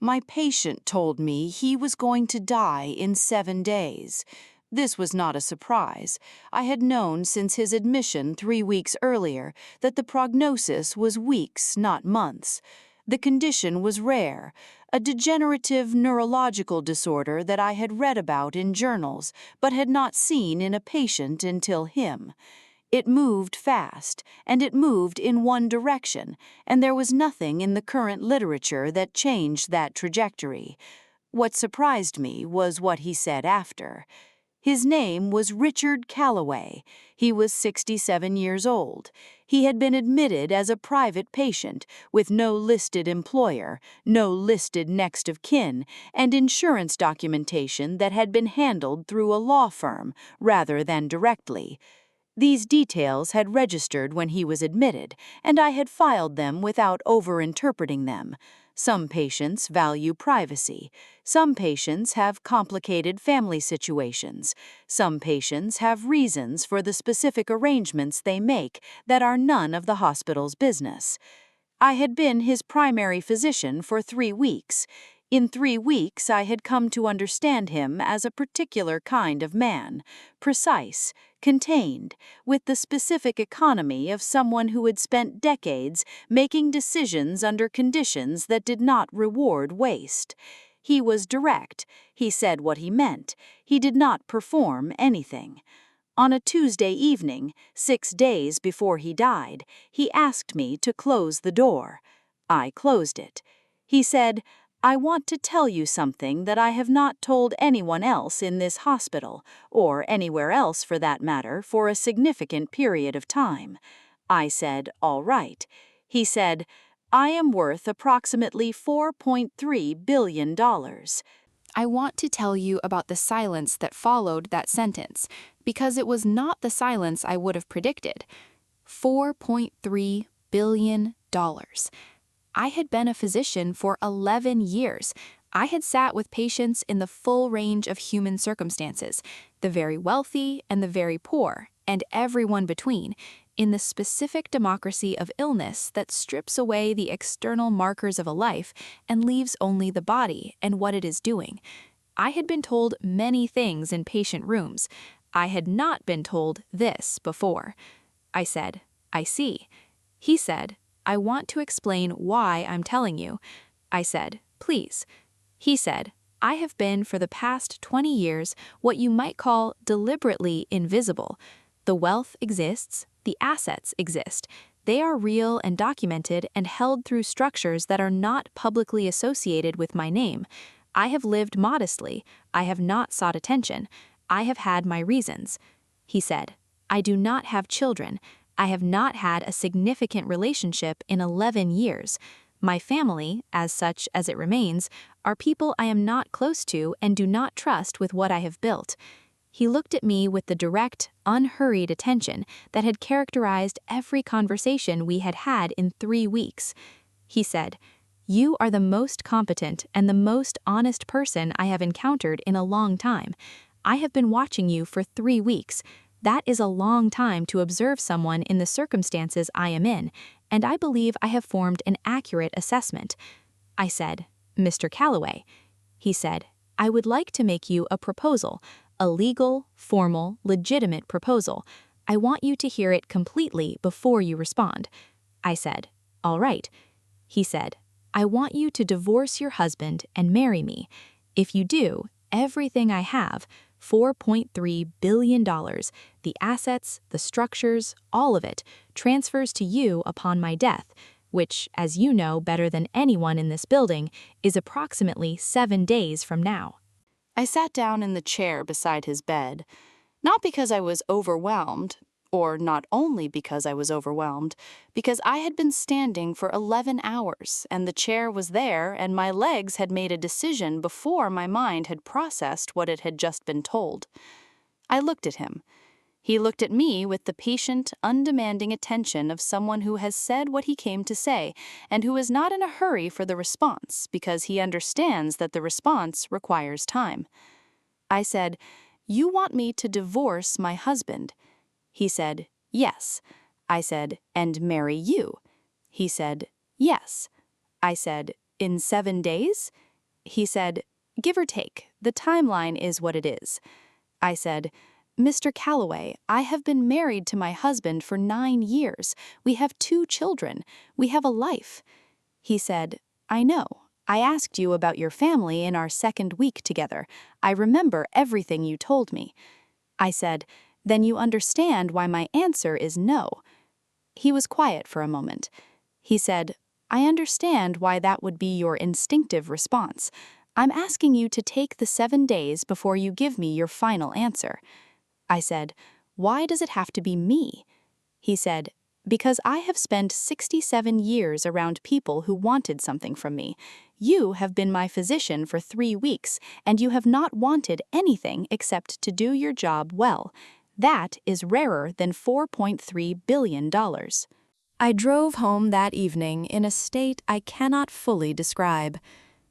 My patient told me he was going to die in 7 days. This was not a surprise. I had known since his admission 3 weeks earlier that the prognosis was weeks, not months. The condition was rare, a degenerative neurological disorder that I had read about in journals but had not seen in a patient until him. It moved fast, and it moved in one direction, and there was nothing in the current literature that changed that trajectory. What surprised me was what he said after. His name was Richard Calloway. He was 67 years old. He had been admitted as a private patient, with no listed employer, no listed next of kin, and insurance documentation that had been handled through a law firm rather than directly. These details had registered when he was admitted, and I had filed them without over-interpreting them. Some patients value privacy. Some patients have complicated family situations. Some patients have reasons for the specific arrangements they make that are none of the hospital's business. I had been his primary physician for 3 weeks. In 3 weeks, I had come to understand him as a particular kind of man, precise, contained, with the specific economy of someone who had spent decades making decisions under conditions that did not reward waste. He was direct. He said what he meant. He did not perform anything. On a Tuesday evening, 6 days before he died, he asked me to close the door. I closed it. He said, "I want to tell you something that I have not told anyone else in this hospital, or anywhere else for that matter, for a significant period of time." I said, "All right." He said, "I am worth approximately $4.3 billion. I want to tell you about the silence that followed that sentence, because it was not the silence I would have predicted. $4.3 billion. I had been a physician for 11 years. I had sat with patients in the full range of human circumstances, the very wealthy and the very poor, and everyone between, in the specific democracy of illness that strips away the external markers of a life and leaves only the body and what it is doing. I had been told many things in patient rooms. I had not been told this before. I said, "I see." He said, "I want to explain why I'm telling you." I said, "Please." He said, "I have been for the past 20 years what you might call deliberately invisible. The wealth exists, the assets exist. They are real and documented and held through structures that are not publicly associated with my name. I have lived modestly. I have not sought attention. I have had my reasons." He said, "I do not have children. I have not had a significant relationship in 11 years. My family, as such as it remains, are people I am not close to and do not trust with what I have built." He looked at me with the direct, unhurried attention that had characterized every conversation we had had in 3 weeks. He said, "You are the most competent and the most honest person I have encountered in a long time. I have been watching you for 3 weeks. That is a long time to observe someone in the circumstances I am in, and I believe I have formed an accurate assessment." I said, "Mr. Calloway." He said, "I would like to make you a proposal, a legal, formal, legitimate proposal. I want you to hear it completely before you respond." I said, "All right." He said, "I want you to divorce your husband and marry me. If you do, everything I have, $4.3 billion, the assets, the structures, all of it, transfers to you upon my death, which, as you know better than anyone in this building, is approximately 7 days from now." I sat down in the chair beside his bed, not because I was overwhelmed, or not only because I was overwhelmed, because I had been standing for 11 hours, and the chair was there, and my legs had made a decision before my mind had processed what it had just been told. I looked at him. He looked at me with the patient, undemanding attention of someone who has said what he came to say, and who is not in a hurry for the response because he understands that the response requires time. I said, "You want me to divorce my husband?" He said, "Yes." I said, "And marry you?" He said, "Yes." I said, "In 7 days?" He said, "Give or take, the timeline is what it is." I said, "Mr. Calloway, I have been married to my husband for 9 years. We have 2 children. We have a life." He said, "I know. I asked you about your family in our second week together. I remember everything you told me." I said, "Then you understand why my answer is no." He was quiet for a moment. He said, "I understand why that would be your instinctive response. I'm asking you to take the 7 days before you give me your final answer." I said, "Why does it have to be me?" He said, "Because I have spent 67 years around people who wanted something from me. You have been my physician for 3 weeks, and you have not wanted anything except to do your job well. That is rarer than $4.3 billion. I drove home that evening in a state I cannot fully describe.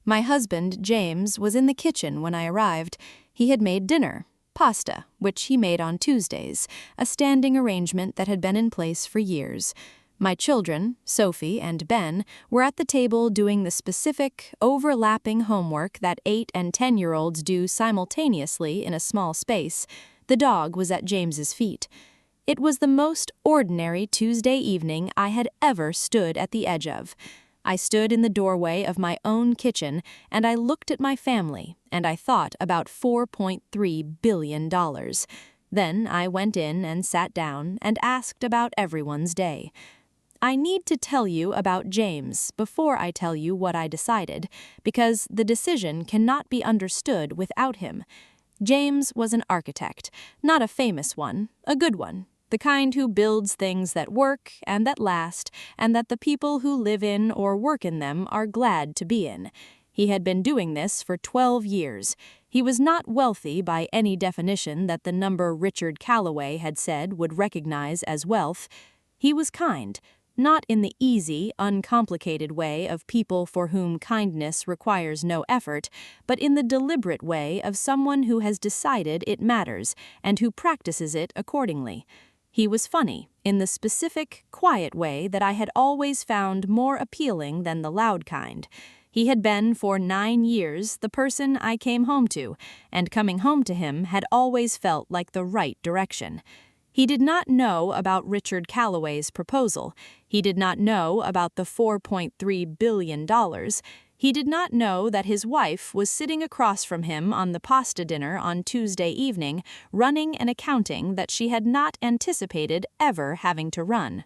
My husband, James, was in the kitchen when I arrived. He had made dinner, pasta, which he made on Tuesdays, a standing arrangement that had been in place for years. My children, Sophie and Ben, were at the table doing the specific, overlapping homework that 8- and 10-year-olds do simultaneously in a small space. The dog was at James's feet. It was the most ordinary Tuesday evening I had ever stood at the edge of. I stood in the doorway of my own kitchen, and I looked at my family, and I thought about $4.3 billion. Then I went in and sat down and asked about everyone's day. I need to tell you about James before I tell you what I decided, because the decision cannot be understood without him. James was an architect, not a famous one, a good one. The kind who builds things that work and that last, and that the people who live in or work in them are glad to be in. He had been doing this for 12 years. He was not wealthy by any definition that the number Richard Calloway had said would recognize as wealth. He was kind, not in the easy, uncomplicated way of people for whom kindness requires no effort, but in the deliberate way of someone who has decided it matters and who practices it accordingly. He was funny, in the specific, quiet way that I had always found more appealing than the loud kind. He had been for 9 years the person I came home to, and coming home to him had always felt like the right direction. He did not know about Richard Calloway's proposal. He did not know about the $4.3 billion. He did not know that his wife was sitting across from him on the pasta dinner on Tuesday evening, running an accounting that she had not anticipated ever having to run.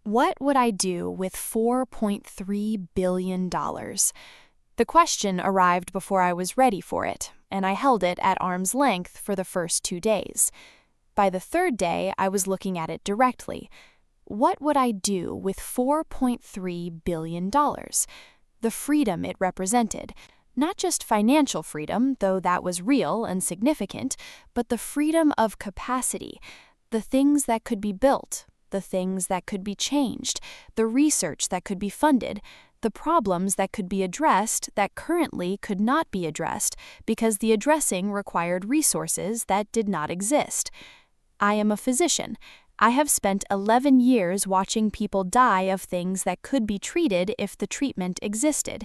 What would I do with $4.3 billion? The question arrived before I was ready for it, and I held it at arm's length for the first 2 days. By the 3rd day, I was looking at it directly. What would I do with $4.3 billion? The freedom it represented. Not just financial freedom, though that was real and significant, but the freedom of capacity, the things that could be built, the things that could be changed, the research that could be funded, the problems that could be addressed that currently could not be addressed because the addressing required resources that did not exist. I am a physician. I have spent 11 years watching people die of things that could be treated if the treatment existed,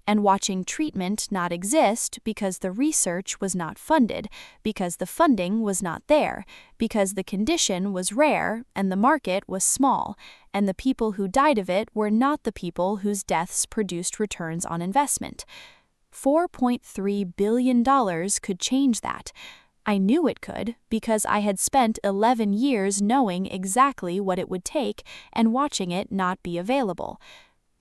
and watching treatment not exist because the research was not funded, because the funding was not there, because the condition was rare and the market was small, and the people who died of it were not the people whose deaths produced returns on investment. $4.3 billion could change that. I knew it could because I had spent 11 years knowing exactly what it would take and watching it not be available.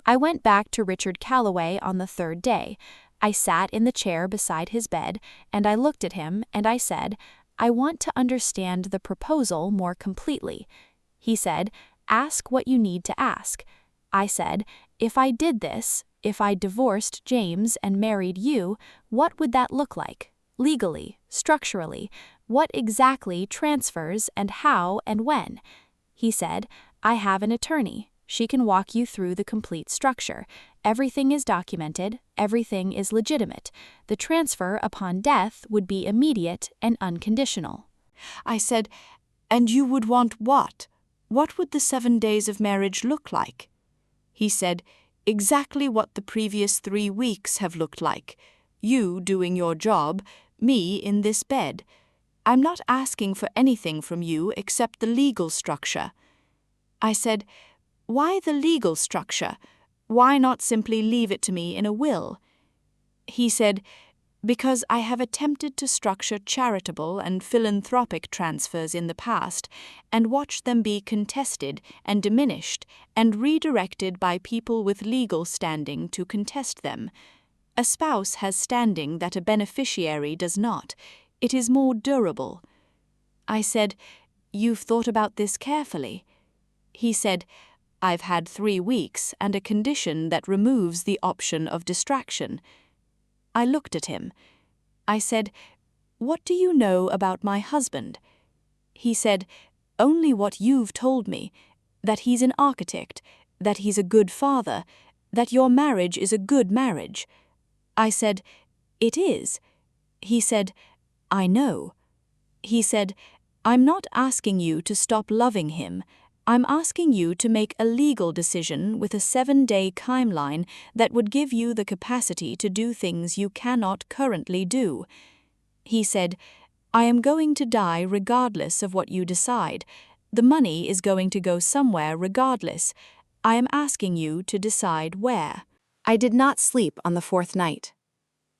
I went back to Richard Calloway on the 3rd day. I sat in the chair beside his bed, and I looked at him and I said, "I want to understand the proposal more completely." He said, "Ask what you need to ask." I said, "If I did this, if I divorced James and married you, what would that look like? Legally, structurally, what exactly transfers and how and when?" He said, "I have an attorney. She can walk you through the complete structure. Everything is documented, everything is legitimate. The transfer upon death would be immediate and unconditional." I said, "And you would want what? What would the 7 days of marriage look like?" He said, "Exactly what the previous 3 weeks have looked like. You doing your job, me in this bed. I'm not asking for anything from you except the legal structure." I said, "Why the legal structure? Why not simply leave it to me in a will?" He said, "Because I have attempted to structure charitable and philanthropic transfers in the past and watched them be contested and diminished and redirected by people with legal standing to contest them. A spouse has standing that a beneficiary does not. It is more durable." I said, "You've thought about this carefully?" He said, "I've had 3 weeks and a condition that removes the option of distraction." I looked at him. I said, "What do you know about my husband?" He said, "Only what you've told me, that he's an architect, that he's a good father, that your marriage is a good marriage." I said, "It is." He said, "I know." He said, "I'm not asking you to stop loving him. I'm asking you to make a legal decision with a 7-day timeline that would give you the capacity to do things you cannot currently do." He said, "I am going to die regardless of what you decide. The money is going to go somewhere regardless. I am asking you to decide where." I did not sleep on the 4th night.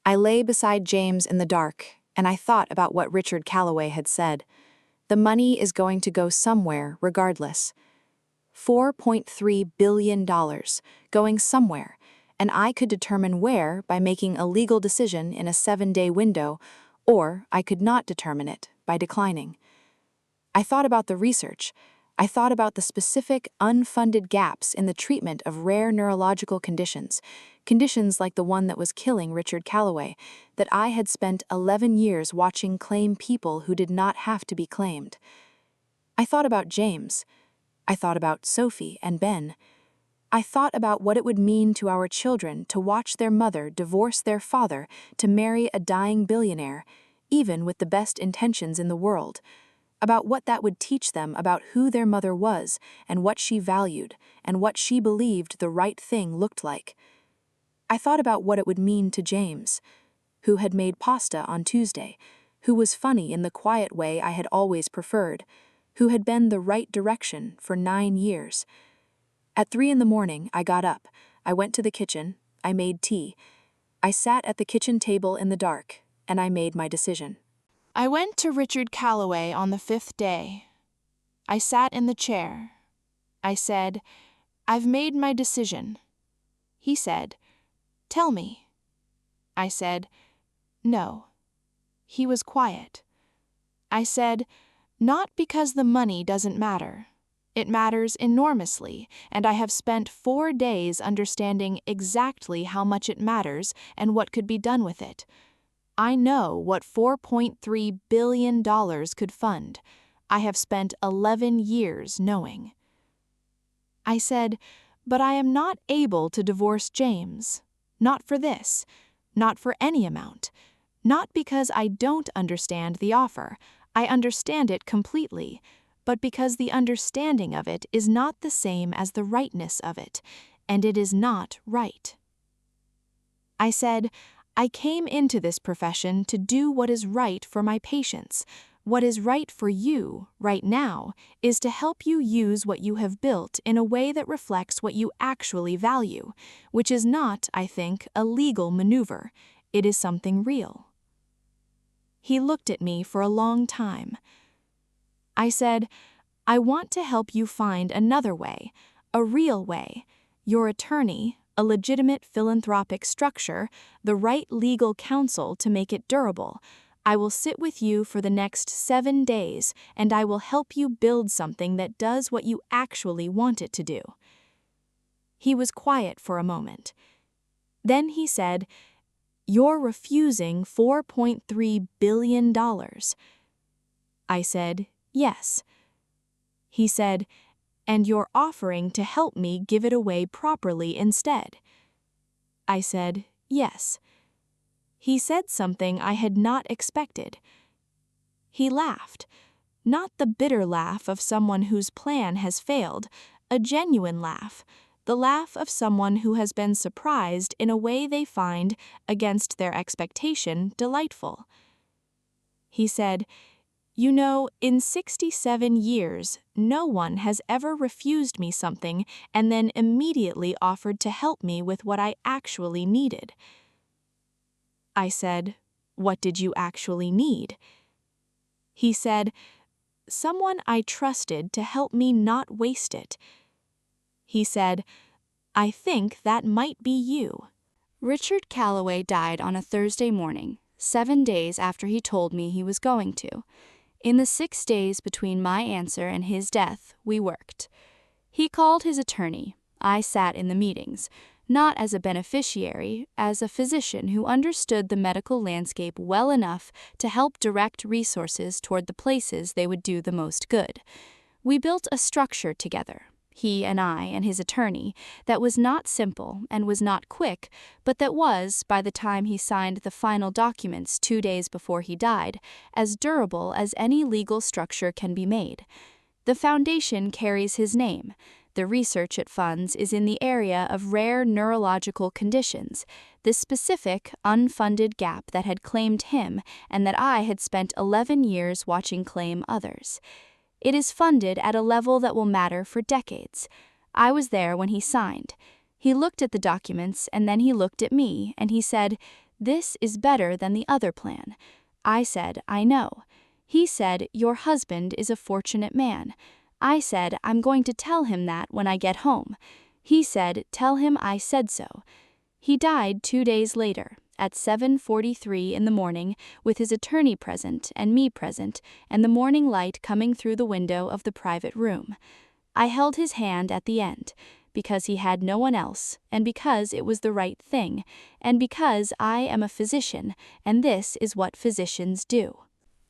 I lay beside James in the dark, and I thought about what Richard Calloway had said. The money is going to go somewhere regardless. $4.3 billion going somewhere, and I could determine where by making a legal decision in a 7-day window, or I could not determine it by declining. I thought about the research. I thought about the specific, unfunded gaps in the treatment of rare neurological conditions, conditions like the one that was killing Richard Calloway, that I had spent 11 years watching claim people who did not have to be claimed. I thought about James. I thought about Sophie and Ben. I thought about what it would mean to our children to watch their mother divorce their father to marry a dying billionaire, even with the best intentions in the world, about what that would teach them about who their mother was and what she valued and what she believed the right thing looked like. I thought about what it would mean to James, who had made pasta on Tuesday, who was funny in the quiet way I had always preferred, who had been the right direction for 9 years. At 3 in the morning, I got up. I went to the kitchen. I made tea. I sat at the kitchen table in the dark, and I made my decision. I went to Richard Calloway on the 5th day. I sat in the chair. I said, "I've made my decision." He said, "Tell me." I said, "No." He was quiet. I said, "Not because the money doesn't matter. It matters enormously, and I have spent 4 days understanding exactly how much it matters and what could be done with it. I know what $4.3 billion could fund. I have spent 11 years knowing." I said, "But I am not able to divorce James. Not for this. Not for any amount. Not because I don't understand the offer. I understand it completely. But because the understanding of it is not the same as the rightness of it, and it is not right." I said, "I came into this profession to do what is right for my patients. What is right for you, right now, is to help you use what you have built in a way that reflects what you actually value, which is not, I think, a legal maneuver. It is something real." He looked at me for a long time. I said, "I want to help you find another way, a real way. Your attorney, a legitimate philanthropic structure, the right legal counsel to make it durable. I will sit with you for the next 7 days, and I will help you build something that does what you actually want it to do." He was quiet for a moment. Then he said, "You're refusing $4.3 billion. I said, "Yes." He said, "And you're offering to help me give it away properly instead." I said, "Yes." He said something I had not expected. He laughed, not the bitter laugh of someone whose plan has failed, a genuine laugh, the laugh of someone who has been surprised in a way they find, against their expectation, delightful. He said, "You know, in 67 years, no one has ever refused me something and then immediately offered to help me with what I actually needed." I said, "What did you actually need?" He said, "Someone I trusted to help me not waste it." He said, "I think that might be you." Richard Calloway died on a Thursday morning, 7 days after he told me he was going to. In the 6 days between my answer and his death, we worked. He called his attorney. I sat in the meetings, not as a beneficiary, as a physician who understood the medical landscape well enough to help direct resources toward the places they would do the most good. We built a structure together, he and I and his attorney, that was not simple and was not quick, but that was, by the time he signed the final documents 2 days before he died, as durable as any legal structure can be made. The foundation carries his name. The research it funds is in the area of rare neurological conditions, this specific, unfunded gap that had claimed him and that I had spent 11 years watching claim others. It is funded at a level that will matter for decades. I was there when he signed. He looked at the documents and then he looked at me and he said, "This is better than the other plan." I said, "I know." He said, "Your husband is a fortunate man." I said, "I'm going to tell him that when I get home." He said, "Tell him I said so." He died 2 days later, at 7:43 in the morning, with his attorney present and me present, and the morning light coming through the window of the private room. I held his hand at the end, because he had no one else, and because it was the right thing, and because I am a physician, and this is what physicians do.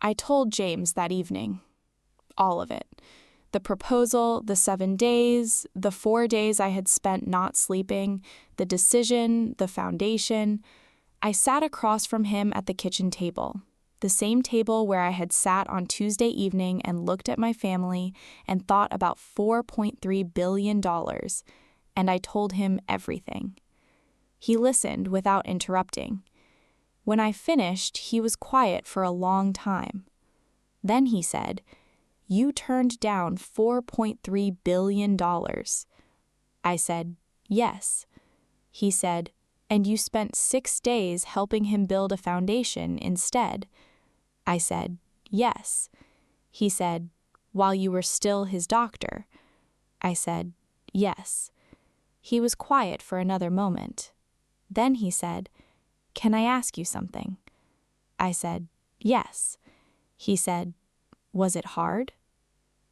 I told James that evening. All of it. The proposal, the 7 days, the 4 days I had spent not sleeping, the decision, the foundation. I sat across from him at the kitchen table, the same table where I had sat on Tuesday evening and looked at my family and thought about $4.3 billion, and I told him everything. He listened without interrupting. When I finished, he was quiet for a long time. Then he said, "You turned down $4.3 billion. I said, "Yes." He said, "And you spent 6 days helping him build a foundation instead." I said, "Yes." He said, "While you were still his doctor." I said, "Yes." He was quiet for another moment. Then he said, "Can I ask you something?" I said, "Yes." He said, "Was it hard?"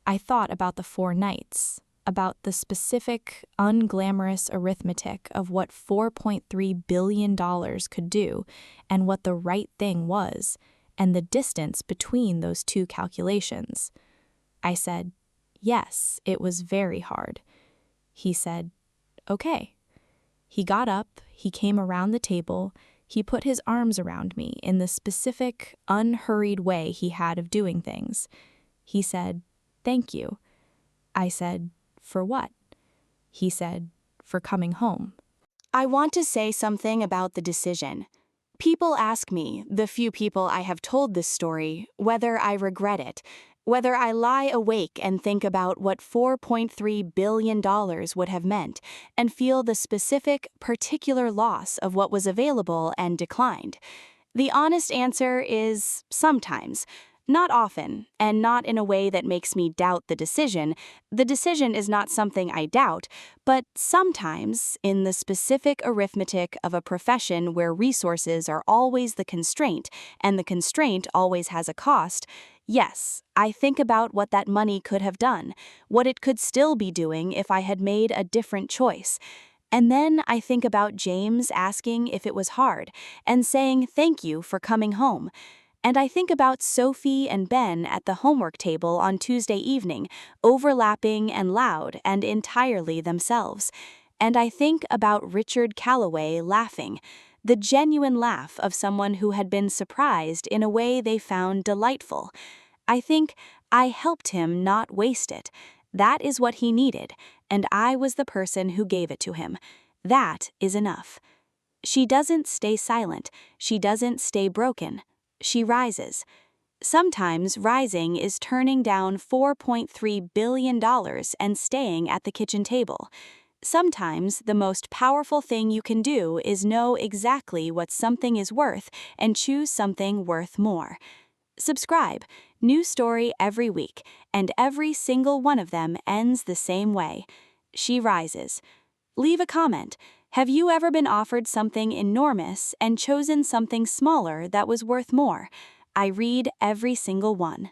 I thought about the 4 nights, about the specific, unglamorous arithmetic of what $4.3 billion could do and what the right thing was, and the distance between those two calculations. I said, "Yes, it was very hard." He said, "Okay." He got up, he came around the table, he put his arms around me in the specific, unhurried way he had of doing things. He said, "Thank you." I said, "For what?" He said, "For coming home." I want to say something about the decision. People ask me, the few people I have told this story, whether I regret it, whether I lie awake and think about what $4.3 billion would have meant and feel the specific, particular loss of what was available and declined. The honest answer is sometimes. Not often, and not in a way that makes me doubt the decision. The decision is not something I doubt, but sometimes, in the specific arithmetic of a profession where resources are always the constraint, and the constraint always has a cost, yes, I think about what that money could have done, what it could still be doing if I had made a different choice. And then I think about James asking if it was hard, and saying thank you for coming home. And I think about Sophie and Ben at the homework table on Tuesday evening, overlapping and loud and entirely themselves. And I think about Richard Calloway laughing, the genuine laugh of someone who had been surprised in a way they found delightful. I think I helped him not waste it. That is what he needed, and I was the person who gave it to him. That is enough. She doesn't stay silent. She doesn't stay broken. She rises. Sometimes rising is turning down $4.3 billion and staying at the kitchen table. Sometimes the most powerful thing you can do is know exactly what something is worth and choose something worth more. Subscribe. New story every week, and every single one of them ends the same way. She rises. Leave a comment. Have you ever been offered something enormous and chosen something smaller that was worth more? I read every single one.